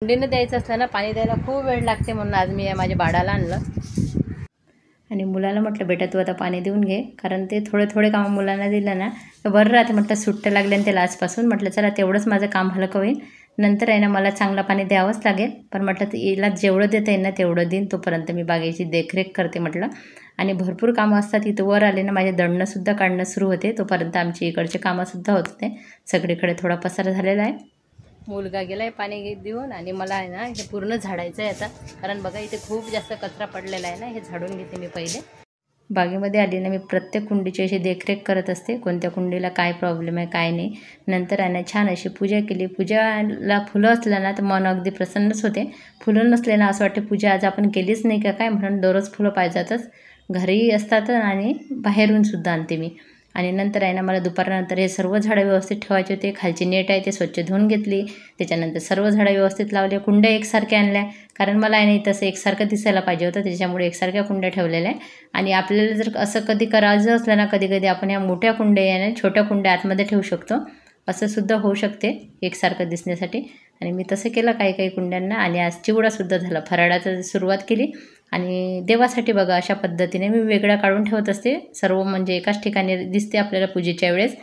कुंडीनं द्यायचं असलं ना पाणी द्यायला खूप वेळ लागते, म्हणून आज मी माझ्या बाळाला आणलं आणि मुलाला म्हटलं बेटा तू आता पाणी देऊन घे, कारण ते थोडे थोडे कामं मुलांना दिलं ना तर बरं राहते. म्हटलं सुट्ट्या लागल्या त्याला आजपासून, म्हटलं चला तेवढंच माझं काम हलकं होईल, नंतर आहे ना मला चांगलं पाणी द्यावंच लागेल. पण म्हटलं याला जेवढं देता येईल ना तेवढं देईन, तोपर्यंत मी बागेची देखरेख करते म्हटलं. आणि भरपूर कामं असतात इथं. वर आले ना माझे दळणंसुद्धा काढणं सुरू होते, तोपर्यंत आमची इकडचे कामंसुद्धा होत होते. सगळीकडे थोडा पसारा झालेला आहे. मुलगा गेला आहे पाणी देऊन आणि मला आहे ना हे पूर्ण झाडायचं आहे आता, कारण बघा इथे खूप जास्त कचरा पडलेला आहे ना, हे झाडून घेते मी पहिले. बागेमध्ये आली ना मी प्रत्येक कुंडीची अशी देखरेख करत असते, कोणत्या कुंडीला काय प्रॉब्लेम आहे काय नाही. नंतर आहे ना छान अशी पूजा केली. पूजाला फुलं असलं ना तर मन अगदी प्रसन्नच होते. फुलं नसले ना असं वाटते पूजा आज आपण केलीच नाही का काय, म्हणून दररोज फुलं पाहिजेतच. घरी असतात आणि बाहेरून सुद्धा आणते मी. आणि नंतर आहे ना मला दुपारनंतर हे सर्व झाडं व्यवस्थित ठेवायचे होते. खालची नेट आहे ते स्वच्छ धुवून घेतली. त्याच्यानंतर सर्व झाडं व्यवस्थित लावले. कुंड्या एकसारख्या आणल्या, कारण मला आहे नाही तसं एकसारखं दिसायला पाहिजे होतं, त्याच्यामुळे एकसारख्या कुंड्या ठेवलेल्या आहे. आणि आपल्याला जर असं कधी करायचं असलं ना, कधी कधी आपण ह्या मोठ्या कुंड्या आणि छोट्या कुंड्या आतमध्ये ठेवू शकतो, असं सुद्धा होऊ शकते एकसारखं दिसण्यासाठी. आणि मी तसं केलं काही काही कुंड्यांना. आणि आज चिवडासुद्धा झाला. फराळाचं सुरुवात केली आणि देवासाठी बघा अशा पद्धतीने मी वेगळ्या काढून ठेवत असते सर्व, म्हणजे एकाच ठिकाणी दिसते आपल्याला पूजेच्या वेळेस.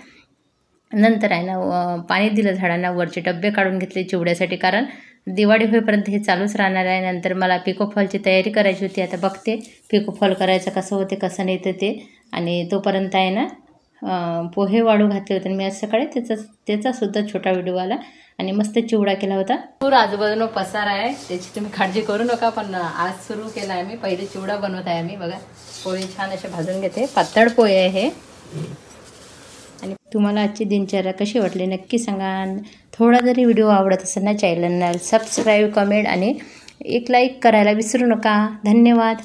नंतर आहे ना पाणी दिलं झाडांना, वरचे डबे काढून घेतले चिवड्यासाठी, कारण दिवाळी होईपर्यंत हे चालूच राहणार आहे. नंतर मला पिकोफॉलची तयारी करायची होती, आता बघते पिकोफॉल करायचं कसं होते कसं नाही तर ते. आणि तोपर्यंत आहे ना पोहे वाळू घातले होते मी आज सकाळी, त्याचासुद्धा छोटा व्हिडिओ आला. आणि मस्त चिवडा केला होता. पूर्ण आजूबाजूनं पसार आहे, त्याची तुम्ही काळजी करू नका. पण आज सुरू केला आहे मी. पहिले चिवडा बनवत आहे मी. बघा पोहे छान असे भाजून घेते, पातळ पोहे आहे हे. आणि तुम्हाला आजची दिनचर्या कशी वाटली नक्की सांगा. थोडा जरी व्हिडिओ आवडत असेल ना चॅनलला सबस्क्राईब, कमेंट आणि एक लाईक करायला विसरू नका. धन्यवाद.